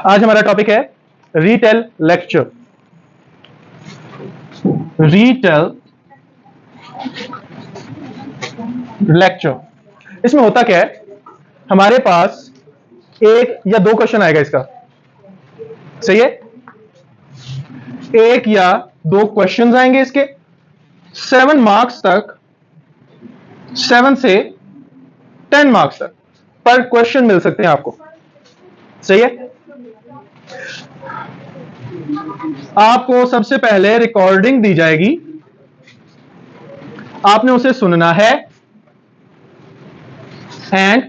आज हमारा टॉपिक है रीटेल लेक्चर। रीटेल लेक्चर इसमें होता क्या है, हमारे पास एक या दो क्वेश्चन आएगा इसका, सही है। एक या दो क्वेश्चन आएंगे इसके 7 मार्क्स तक, 7 से 10 मार्क्स तक पर क्वेश्चन मिल सकते हैं आपको, सही है। आपको सबसे पहले रिकॉर्डिंग दी जाएगी, आपने उसे सुनना है एंड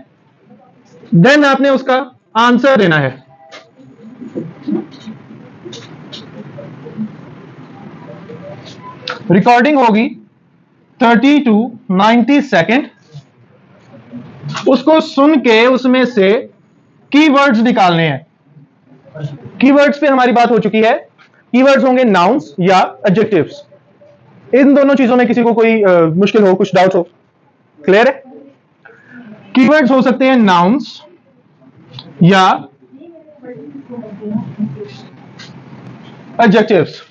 देन आपने उसका आंसर देना है। रिकॉर्डिंग होगी 30 to 90 सेकेंड। उसको सुन के उसमें से कीवर्ड्स निकालने हैं। कीवर्ड्स पे हमारी बात हो चुकी है। कीवर्ड्स होंगे नाउन्स या एडजेक्टिव्स। इन दोनों चीजों में किसी को कोई मुश्किल हो, कुछ डाउट हो? क्लियर है? कीवर्ड्स हो सकते हैं नाउन्स या एडजेक्टिव्स।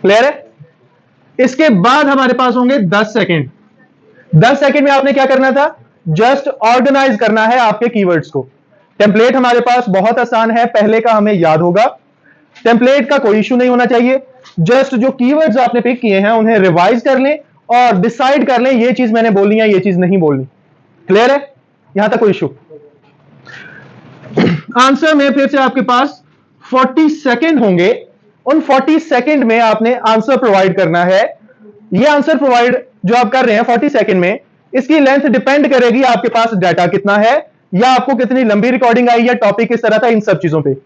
क्लियर है? इसके बाद हमारे पास होंगे 10 सेकेंड। 10 सेकेंड में आपने क्या करना था? जस्ट ऑर्गेनाइज करना है आपके कीवर्ड्स को। टेम्पलेट हमारे पास बहुत आसान है, पहले का हमें याद होगा। टेम्पलेट का कोई इशू नहीं होना चाहिए। जस्ट जो कीवर्ड्स आपने पिक किए हैं उन्हें रिवाइज कर लें और डिसाइड कर लें ये चीज मैंने बोलनी है, ये चीज नहीं बोलनी। क्लियर है? यहां तक कोई इशू? आंसर में फिर से आपके पास 40 सेकेंड होंगे। उन 40 सेकेंड में आपने आंसर प्रोवाइड करना है। ये आंसर प्रोवाइड जो आप कर रहे हैं 40 सेकेंड में, इसकी लेंथ डिपेंड करेगी आपके पास डाटा कितना है या आपको कितनी लंबी रिकॉर्डिंग आई या टॉपिक किस तरह था, इन सब चीजों पे।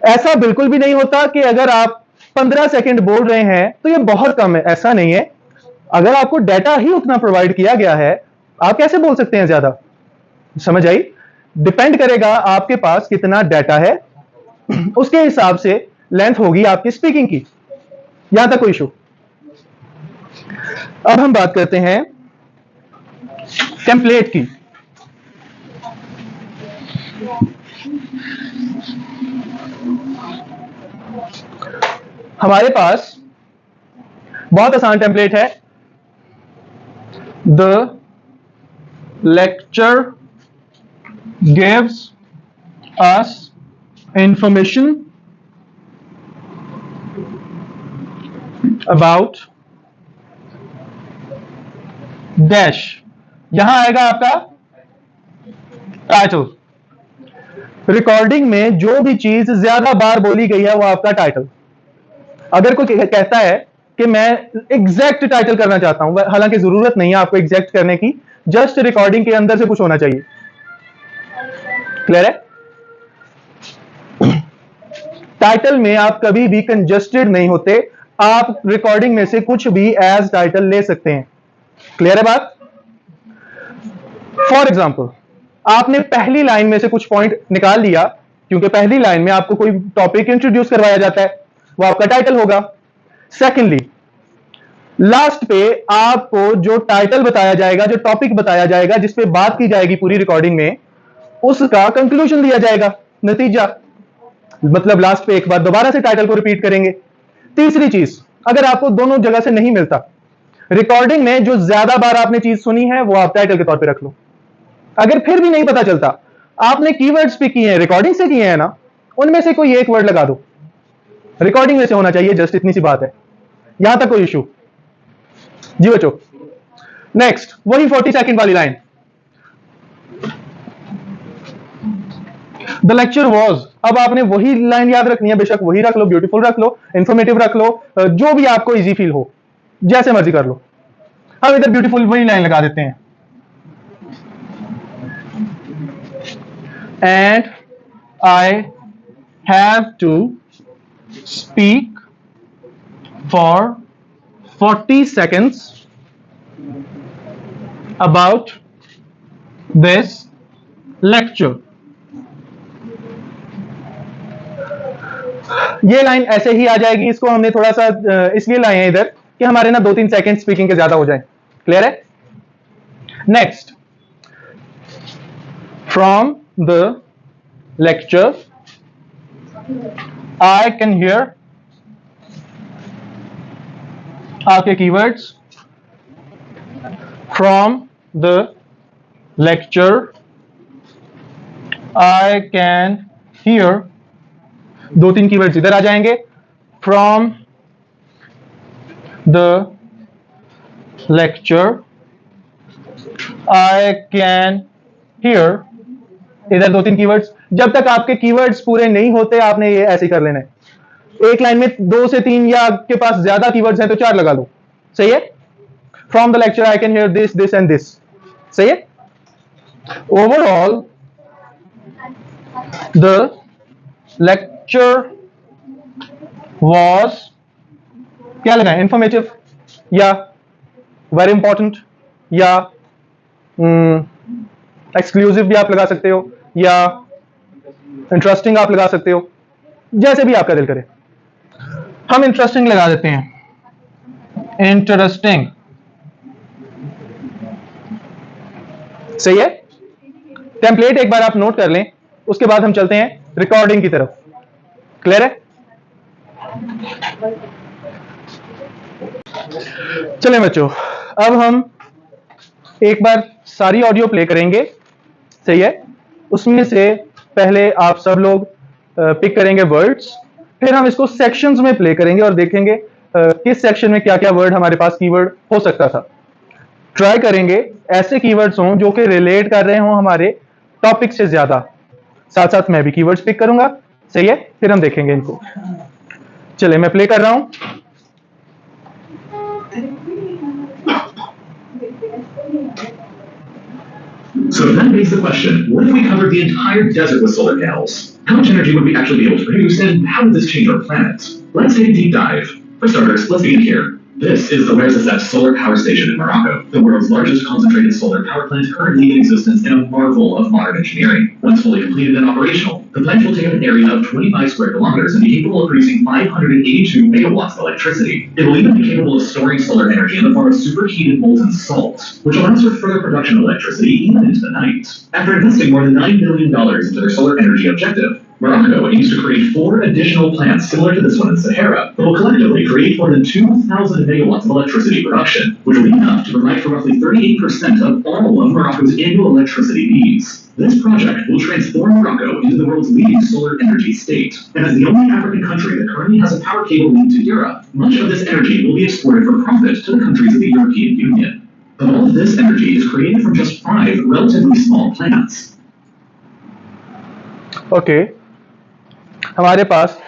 ऐसा बिल्कुल भी नहीं होता कि अगर आप 15 सेकेंड बोल रहे हैं तो ये बहुत कम है, ऐसा नहीं है। अगर आपको डाटा ही उतना प्रोवाइड किया गया है, आप कैसे बोल सकते हैं ज्यादा? समझ आई? डिपेंड करेगा आपके पास कितना डाटा है, उसके हिसाब से लेंथ होगी आपकी स्पीकिंग की। यहां तक कोई इशू? अब हम बात करते हैं टेम्पलेट की। हमारे पास बहुत आसान टेम्पलेट है। The lecture gives us information about dash. यहां आएगा आपका टाइटल। रिकॉर्डिंग में जो भी चीज ज्यादा बार बोली गई है वो आपका टाइटल। अगर कोई कहता है कि मैं एग्जैक्ट टाइटल करना चाहता हूं, हालांकि जरूरत नहीं है आपको एग्जैक्ट करने की, जस्ट रिकॉर्डिंग के अंदर से कुछ होना चाहिए। क्लियर है? टाइटल में आप कभी भी कंजस्टेड नहीं होते, आप रिकॉर्डिंग में से कुछ भी एज टाइटल ले सकते हैं। क्लियर है बात? फॉर एग्जाम्पल, आपने पहली लाइन में से कुछ पॉइंट निकाल लिया, क्योंकि पहली लाइन में आपको कोई टॉपिक इंट्रोड्यूस करवाया जाता है, वो आपका टाइटल होगा। सेकेंडली, लास्ट पे आपको जो टाइटल बताया जाएगा, जो टॉपिक बताया जाएगा, जिस पे बात की जाएगी पूरी रिकॉर्डिंग में, उसका कंक्लूजन दिया जाएगा, नतीजा। मतलब लास्ट पे एक बार दोबारा से टाइटल को रिपीट करेंगे। तीसरी चीज, अगर आपको दोनों जगह से नहीं मिलता, रिकॉर्डिंग में जो ज्यादा बार आपने चीज सुनी है वो आप टाइटल के तौर पे रख लो। अगर फिर भी नहीं पता चलता, आपने कीवर्ड्स भी किए हैं, रिकॉर्डिंग से किए हैं ना, उनमें से कोई एक वर्ड लगा दो। रिकॉर्डिंग में से होना चाहिए, जस्ट इतनी सी बात है। यहां तक कोई इशू? जी बच्चों, नेक्स्ट वही 40 सेकंड वाली लाइन। The lecture was. अब आपने वही लाइन याद रखनी है, बेशक वही रख लो, ब्यूटीफुल रख लो, इंफॉर्मेटिव रख लो, जो भी आपको इजी फील हो, जैसे मर्जी कर लो। हम इधर ब्यूटीफुल वही लाइन लगा देते हैं। And I have to speak for 40 seconds about this lecture। ये लाइन ऐसे ही आ जाएगी। इसको हमने थोड़ा सा इसलिए लाए हैं इधर कि हमारे ना 2-3 सेकंड स्पीकिंग के ज्यादा हो जाए। क्लियर है? Next, from the lecture I can hear आपके keywords from the lecture I can hear, दो तीन keywords इधर आ जाएंगे, from the lecture I can hear, इधर दो तीन keywords। जब तक आपके keywords पूरे नहीं होते आपने ये ऐसे कर लेना है। एक लाइन में 2 से 3 या आपके पास ज्यादा keywords हैं तो 4 लगा लो, सही है। From the lecture I can hear this, this and this, सही है। Overall the lecture was, क्या लगाएं, informative या very important या एक्सक्लूसिव भी आप लगा सकते हो या इंटरेस्टिंग आप लगा सकते हो, जैसे भी आपका दिल करे। हम इंटरेस्टिंग लगा देते हैं, इंटरेस्टिंग, सही है। टेम्पलेट एक बार आप नोट कर लें, उसके बाद हम चलते हैं रिकॉर्डिंग की तरफ। क्लियर है? चलें बच्चों, अब हम एक बार सारी ऑडियो प्ले करेंगे, सही है। उसमें से पहले आप सब लोग पिक करेंगे वर्ड्स, फिर हम इसको सेक्शंस में प्ले करेंगे और देखेंगे किस सेक्शन में क्या क्या वर्ड हमारे पास कीवर्ड हो सकता था। ट्राई करेंगे ऐसे कीवर्ड्स हों जो कि रिलेट कर रहे हों हमारे टॉपिक से ज्यादा। साथ साथ मैं भी कीवर्ड्स पिक करूंगा, सही है, फिर हम देखेंगे इनको। चलिए मैं प्ले कर रहा हूं। So that begs the question, what if we covered the entire desert with solar panels? How much energy would we actually be able to produce, and how would this change our planet? Let's take a deep dive. For starters, let's begin here. This is the Ouarzazate Solar Power Station in Morocco, the world's largest concentrated solar power plant currently in existence and a marvel of modern engineering. Once fully completed and operational, the plant will take up an area of 25 square kilometers and be capable of producing 582 megawatts of electricity. It will even be capable of storing solar energy in the form of superheated molten salt, which allows for further production of electricity even into the night. After investing more than $9 billion into their solar energy objective, Morocco aims to create 4 additional plants similar to this one in Sahara that will collectively create more than 2,000 megawatts of electricity production, which will be enough to provide for roughly 38% of all of Morocco's annual electricity needs. This project will transform Morocco into the world's leading solar energy state, and as the only African country that currently has a power cable linked to Europe, much of this energy will be exported for profit to the countries of the European Union. But all of this energy is created from just 5 relatively small plants. Okay. हमारे पास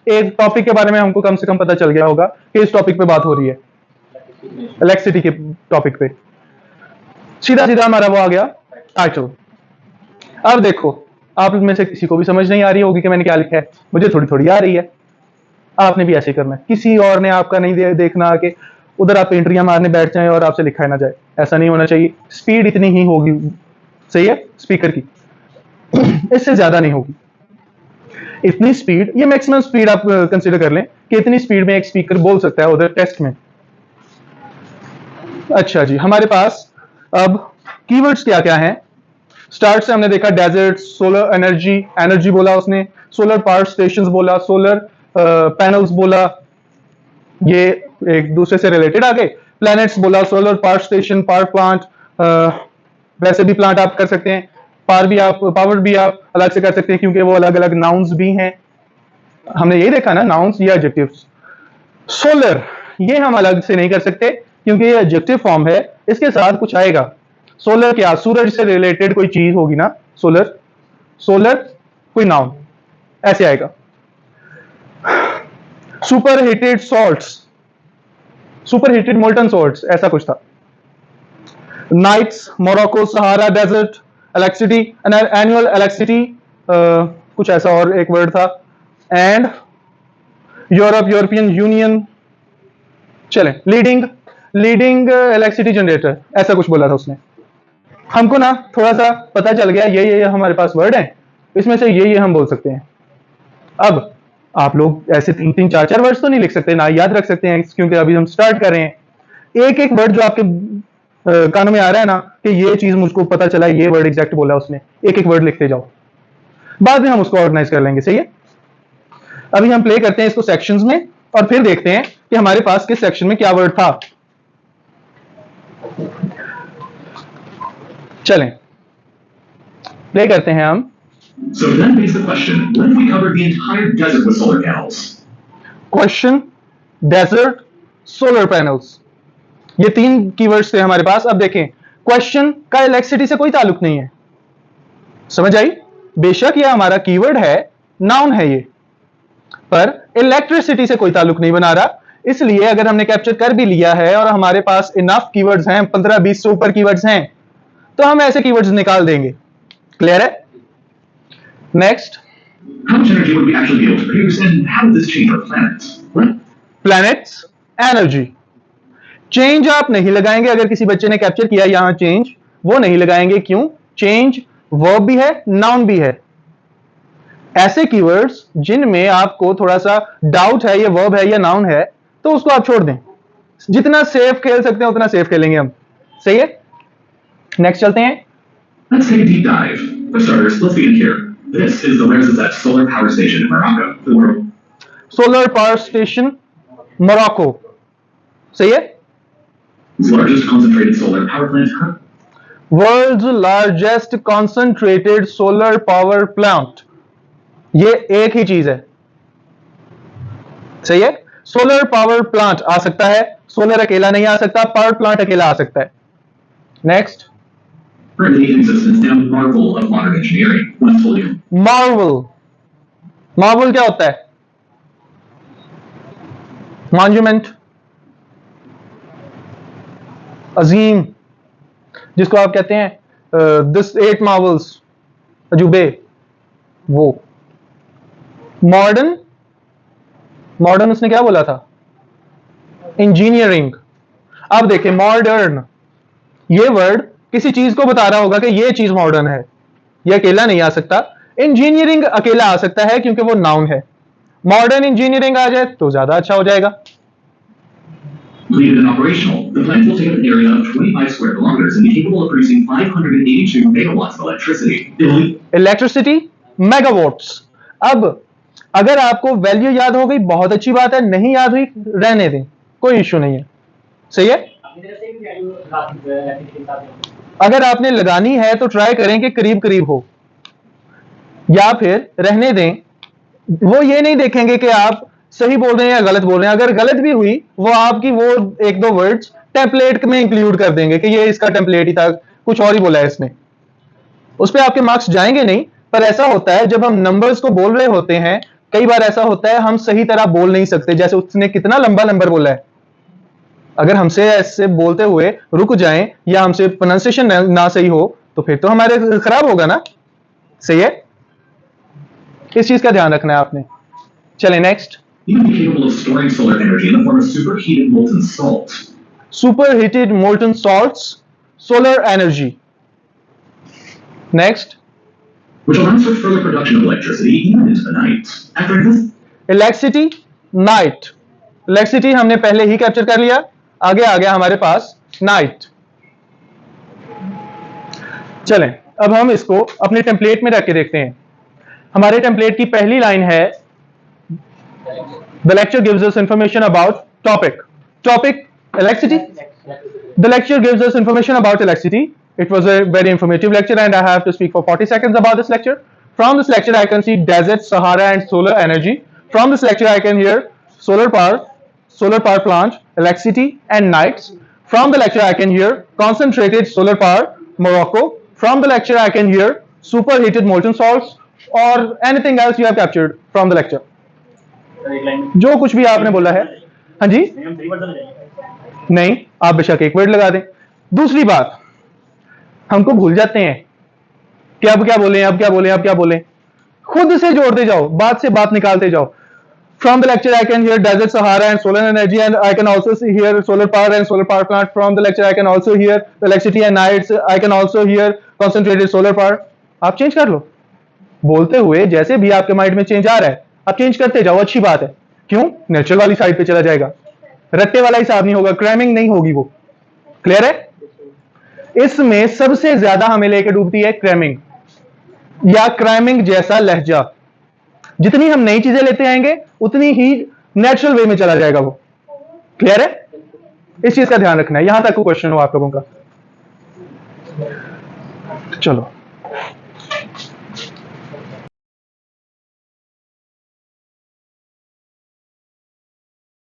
एक topic के बारे में हमको कम से कम पता चल गया होगा कि इस टॉपिक पे बात हो रही है, इलेक्ट्रिसिटी के टॉपिक पे। सीधा सीधा हमारा वो आ गया टाइटल। अब देखो, आप में से किसी को भी समझ नहीं आ रही होगी कि मैंने क्या लिखा है, मुझे थोड़ी थोड़ी आ रही है। आपने भी ऐसे ही करना है, किसी और ने आपका नहीं देखना कि उधर आप एंट्रियां मारने बैठ जाएं और आपसे लिखा ना जाए, ऐसा नहीं होना चाहिए। स्पीड इतनी ही होगी, सही है, स्पीकर की, इससे ज्यादा नहीं होगी। इतनी स्पीड, ये मैक्सिमम स्पीड आप कंसीडर कर लें कि इतनी स्पीड में एक स्पीकर बोल सकता है उधर टेस्ट में। अच्छा जी, हमारे पास अब कीवर्ड्स क्या क्या हैं। स्टार्ट से हमने देखा डेजर्ट, सोलर एनर्जी, एनर्जी बोला उसने, सोलर पावर स्टेशंस बोला, सोलर पैनल्स बोला, ये एक दूसरे से रिलेटेड आ गए। प्लैनेट्स बोला, solar power station, power plant, वैसे भी प्लांट आप कर सकते हैं, पावर भी आप अलग से कर सकते हैं क्योंकि वो अलग अलग नाउन्स भी हैं। हमने ये देखा ना, नाउन्स या एडजेक्टिव्स। सोलर ये हम अलग से नहीं कर सकते क्योंकि ये एडजेक्टिव फॉर्म है, इसके साथ कुछ आएगा। सोलर क्या, सूरज से रिलेटेड कोई चीज होगी ना, सोलर, सोलर कोई नाउन ऐसे आएगा। Super heated salts, super heated molten salts, ऐसा कुछ था। Nights, Morocco, Sahara desert, electricity, annual electricity, कुछ ऐसा और एक वर्ड था, एंड यूरोप, यूरोपियन यूनियन। चले, लीडिंग इलेक्ट्रिसिटी जनरेटर, ऐसा कुछ बोला था उसने। हमको ना थोड़ा सा पता चल गया, ये हमारे पास वर्ड है, इसमें से ये हम बोल सकते हैं। अब आप लोग ऐसे 3-3, 4-4 वर्ड्स तो नहीं लिख सकते ना, याद रख सकते हैं क्योंकि अभी हम स्टार्ट कर रहे हैं। एक एक वर्ड जो आपके कानों में आ रहा है ना कि ये चीज मुझको पता चला, ये वर्ड एग्जैक्ट बोला उसने, एक एक वर्ड लिखते जाओ। बाद में हम उसको ऑर्गेनाइज कर लेंगे, सही है। अभी हम प्ले करते हैं इसको सेक्शंस में और फिर देखते हैं कि हमारे पास किस सेक्शन में क्या वर्ड था। चलें प्ले करते हैं हम। So that begs the question, what if we covered the entire desert with solar panels? Question, desert, solar panels, ये 3 कीवर्ड्स थे हमारे पास। अब देखें, क्वेश्चन का इलेक्ट्रिसिटी से कोई ताल्लुक नहीं है, समझ आई। बेशक ये हमारा कीवर्ड है, नाउन है ये, पर इलेक्ट्रिसिटी से कोई ताल्लुक नहीं बना रहा। इसलिए अगर हमने कैप्चर कर भी लिया है और हमारे पास इनफ कीवर्ड्स हैं, 15-20 से ऊपर कीवर्ड्स हैं, तो हम ऐसे कीवर्ड्स निकाल देंगे। क्लियर है? Next, How much energy would we actually be able to produce, and how would this change our planets? What? Planets, energy. Change आप नहीं लगाएंगे, अगर किसी बच्चे ने कैप्चर किया यहां चेंज, वो नहीं लगाएंगे। क्यों? चेंज वर्ब भी है, नाउन भी है। ऐसे कीवर्ड्स जिनमें आपको थोड़ा सा डाउट है ये वर्ब है या नाउन है, तो उसको आप छोड़ दें। जितना सेफ खेल सकते हैं उतना सेफ खेलेंगे हम, सही है। नेक्स्ट चलते हैं। Let's take a deep dive. For starters, let's begin here. This is the Larzazet solar power station in Morocco, the world. Solar power station Morocco, सही है। Largest concentrated solar power plant. World's largest concentrated solar power plant, ये एक ही चीज है, सही है। Solar power plant आ सकता है, सोलर अकेला नहीं आ सकता, पावर प्लांट अकेला आ सकता है। Next, Currently in existence and a marvel of modern engineering. When it's fully Marvel. Marvel क्या होता है? मॉन्यूमेंट, अजीम, जिसको आप कहते हैं दिस 8 मार्वल्स, अजूबे, वो। मॉडर्न, मॉडर्न उसने क्या बोला था? इंजीनियरिंग। अब देखें, मॉडर्न ये वर्ड किसी चीज को बता रहा होगा कि ये चीज मॉडर्न है, ये अकेला नहीं आ सकता। इंजीनियरिंग अकेला आ सकता है क्योंकि वो नाउन है। मॉडर्न इंजीनियरिंग आ जाए तो ज्यादा अच्छा हो जाएगा। completed and operational, the plant will take up an area of 25 square kilometers and be capable of producing 582 megawatts of electricity. Electricity megawatts. अब अगर आपको वैल्यू याद हो गई बहुत अच्छी बात है, नहीं याद हुई रहने दें, कोई इश्यू नहीं है, सही है। अगर आपने लगानी है तो ट्राई करें कि करीब करीब हो, या फिर रहने दें। वो ये नहीं देखेंगे कि आप सही बोल रहे हैं या गलत बोल रहे हैं। अगर गलत भी हुई वो आपकी वो 1-2 वर्ड्स टेम्पलेट में इंक्लूड कर देंगे कि ये इसका टेम्पलेट ही था, कुछ और ही बोला है इसने। उस पर आपके मार्क्स जाएंगे नहीं। पर ऐसा होता है जब हम नंबर्स को बोल रहे होते हैं, कई बार ऐसा होता है हम सही तरह बोल नहीं सकते। जैसे उसने कितना लंबा नंबर बोला है, अगर हमसे ऐसे बोलते हुए रुक जाएं या हमसे प्रोनाउंसिएशन ना सही हो तो फिर तो हमारे खराब होगा ना, सही है। इस चीज का ध्यान रखना है आपने। चलें next. Even be capable of storing solar energy in the form of superheated molten salt. Superheated molten salts, solar energy. Next. Which allows for further production of electricity even into the night. After this, Electricity, night. Electricity हमने पहले ही capture कर लिया, आगे आ गया हमारे पास night. चलें अब हम इसको अपने टेम्पलेट में रख के देखते हैं। हमारे टेम्पलेट की पहली लाइन है, The lecture gives us information about topic. Topic, electricity. The lecture gives us information about electricity. It was a very informative lecture and I have to speak for 40 seconds about this lecture. From this lecture I can see desert, Sahara and solar energy. From this lecture I can hear solar power plant, electricity and nights. From the lecture I can hear concentrated solar power, Morocco. From the lecture I can hear superheated molten salts or anything else you have captured from the lecture. जो कुछ भी आपने बोला है। हाँ जी, नहीं आप बेशक एक वर्ड लगा दें। दूसरी बात, हमको भूल जाते हैं कि अब क्या बोलें, अब क्या बोलें, अब क्या बोलें। खुद से जोड़ते जाओ, बात से बात निकालते जाओ। From the lecture I can hear desert, Sahara and solar energy and I can also hear solar power and solar power plant. From the lecture I can also hear electricity and nights. I can also hear concentrated solar power. आप change कर लो, बोलते हुए जैसे भी आपके mind में change आ रहा है आप चेंज करते जाओ, अच्छी बात है। क्यों? नेचुरल वाली साइड पे चला जाएगा, रट्टे वाला हिसाब नहीं होगा, क्रैमिंग नहीं होगी वो। क्लियर है? इसमें सबसे ज्यादा हमें लेके डूबती है क्रैमिंग। या क्राइमिंग जैसा लहजा। जितनी हम नई चीजें लेते आएंगे उतनी ही नेचुरल वे में चला जाएगा वो। क्लियर है? इस चीज का ध्यान रखना है। यहां तक क्वेश्चन हो आप लोगों का? चलो